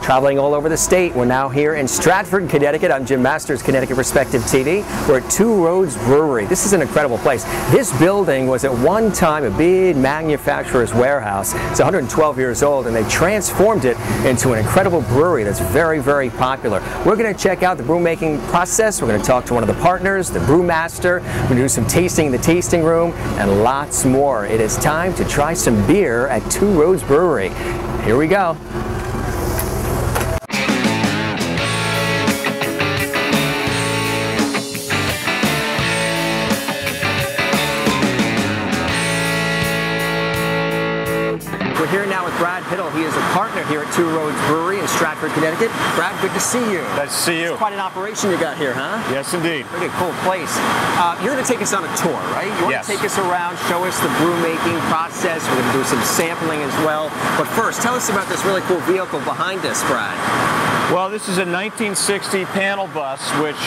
Traveling all over the state, we're now here in Stratford, Connecticut. I'm Jim Masters, Connecticut Perspective TV. We're at Two Roads Brewery. This is an incredible place. This building was at one time a big manufacturer's warehouse. It's 112 years old, and they transformed it into an incredible brewery that's very, very popular. We're going to check out the brew making process. We're going to talk to one of the partners, the brewmaster. We're going to do some tasting in the tasting room and lots more. It is time to try some beer at Two Roads Brewery. Here we go. We're here now with Brad Hiddle. He is a partner here at Two Roads Brewery in Stratford, Connecticut. Brad, good to see you. Nice to see you. It's quite an operation you got here, huh? Yes, indeed. Pretty cool place. You're going to take us on a tour, right? You want to take us around, show us the brew making process. We're going to do some sampling as well. But first, tell us about this really cool vehicle behind us, Brad. Well, this is a 1960 panel bus, which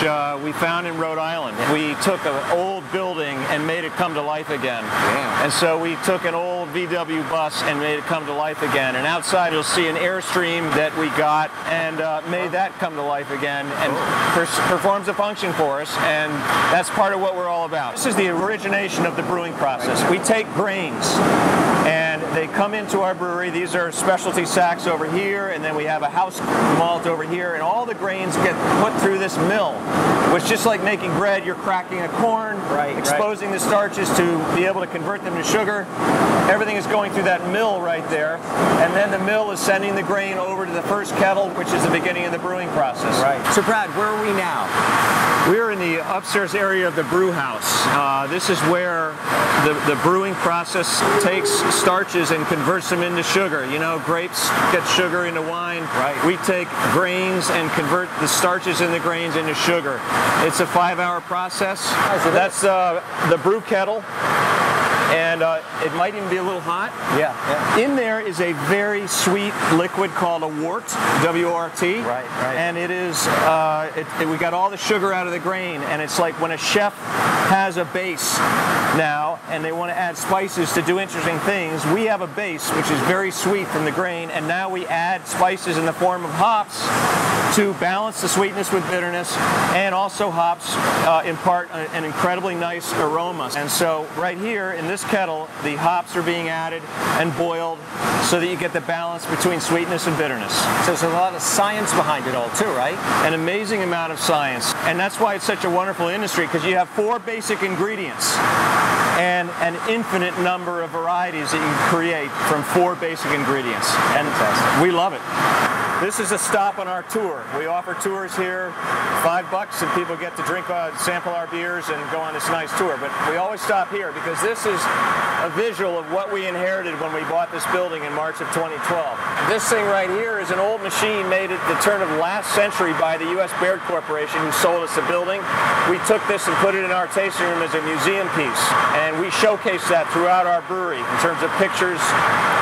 we found in Rhode Island. We took an old building and made it come to life again. Yeah. And so we took an old VW bus and made it come to life again. And outside you'll see an Airstream that we got and made that come to life again and performs a function for us. And that's part of what we're all about. This is the origination of the brewing process. We take grains and they come into our brewery. These are specialty sacks over here, and then we have a house malt over here, and all the grains get put through this mill, which, just like making bread, you're cracking a corn, exposing the starches to be able to convert them to sugar. Everything is going through that mill right there, and then the mill is sending the grain over to the first kettle, which is the beginning of the brewing process. Right. So Brad, where are we now? We're in the upstairs area of the brew house. This is where the brewing process takes starches and converts them into sugar. You know, grapes get sugar into wine. Right. We take grains and convert the starches in the grains into sugar. It's a 5-hour process. That's the brew kettle. And it might even be a little hot. Yeah. In there is a very sweet liquid called a wort, W-O-R-T. Right. And it is, we got all the sugar out of the grain, and it's like when a chef has a base now, and they want to add spices to do interesting things. We have a base, which is very sweet from the grain, and now we add spices in the form of hops to balance the sweetness with bitterness, and also hops impart an incredibly nice aroma. And so right here in this kettle, the hops are being added and boiled so that you get the balance between sweetness and bitterness. So there's a lot of science behind it all too, right? An amazing amount of science. And that's why it's such a wonderful industry, because you have 4 basic ingredients and an infinite number of varieties that you can create from 4 basic ingredients. And we love it. This is a stop on our tour. We offer tours here, $5, and people get to drink, sample our beers and go on this nice tour. But we always stop here because this is a visual of what we inherited when we bought this building in March of 2012. This thing right here is an old machine made at the turn of last century by the U.S. Baird Corporation, who sold us the building. We took this and put it in our tasting room as a museum piece, and we showcase that throughout our brewery in terms of pictures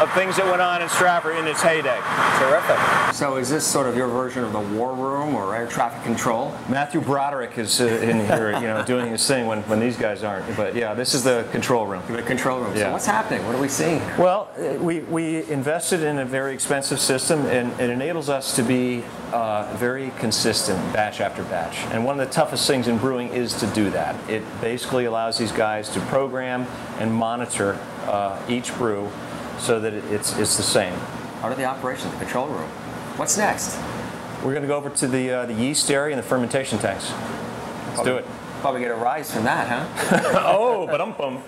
of things that went on in Stratford in its heyday. Terrific. So is this sort of your version of the war room or air traffic control? Matthew Broderick is in here, doing his thing when these guys aren't. But yeah, this is the control room. The control room. Yeah. So what's happening? What are we seeing here? Well, we invested in a very expensive system, and it enables us to be very consistent, batch after batch. And one of the toughest things in brewing is to do that. It basically allows these guys to program and monitor each brew so that it's the same. Part of the operation, the control room. What's next? We're going to go over to the yeast area and the fermentation tanks. Let's do it. Probably get a rise from that, huh? Oh, ba-dum-bum.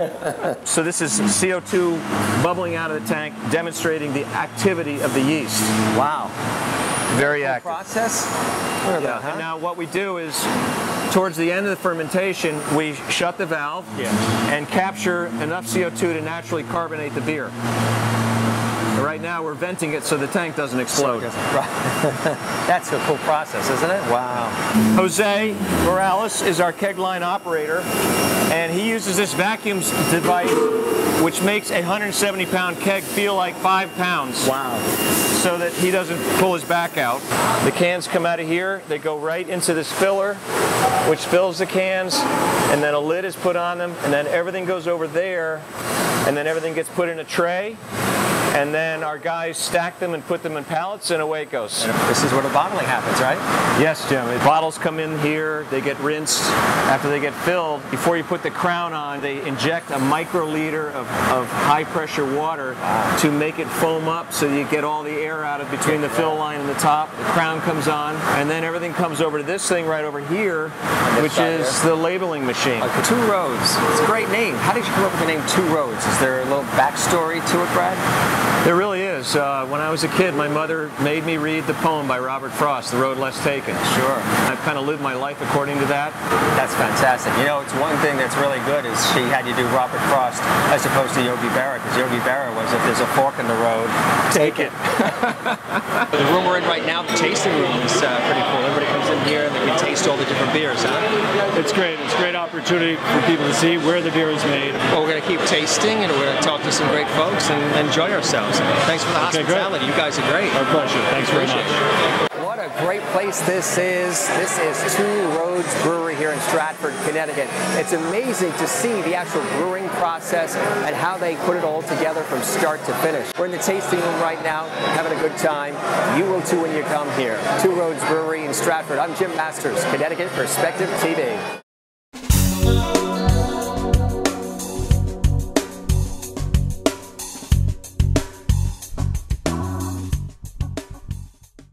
So this is CO2 bubbling out of the tank, demonstrating the activity of the yeast. Wow. Very active. Process? Look at that, huh? And now what we do is, towards the end of the fermentation, we shut the valve and capture enough CO2 to naturally carbonate the beer. Right now we're venting it so the tank doesn't explode. That's a cool process, isn't it? Wow. Jose Morales is our keg line operator, and he uses this vacuum device which makes a 170-pound keg feel like 5 pounds. Wow. So that he doesn't pull his back out. The cans come out of here, they go right into this filler, which fills the cans, and then a lid is put on them, and then everything goes over there, and then everything gets put in a tray. and then our guys stack them and put them in pallets, and away it goes. This is where the bottling happens, right? Yes, Jim. The bottles come in here, they get rinsed. After they get filled, before you put the crown on, they inject a microliter of high pressure water to make it foam up so you get all the air out of between the fill line and the top. The crown comes on, and then everything comes over to this thing right over here, which is the labeling machine. Okay, Two Roads. It's a great name. How did you come up with the name Two Roads? Is there a little backstory to it, Brad? There really is. When I was a kid, my mother made me read the poem by Robert Frost, The Road Less Taken. Sure. I've kind of lived my life according to that. That's fantastic. You know, it's one thing that's really good is she had you do Robert Frost as opposed to Yogi Berra, because Yogi Berra was, if there's a fork in the road, take it. The room we're in right now, the tasting room, is pretty cool. Everybody comes in here and they can taste all the different beers, huh? It's great. It's a great opportunity for people to see where the beer is made. Well, we're going to keep tasting, and we're going to talk to some great folks and enjoy ourselves. Thanks for the hospitality. You guys are great. Our pleasure. Thanks very much. What a great place this is. This is Two Roads Brewery here in Stratford, Connecticut. It's amazing to see the actual brewing process and how they put it all together from start to finish. We're in the tasting room right now, having a good time. You will too when you come here. Two Roads Brewery in Stratford. I'm Jim Masters, Connecticut Perspective TV.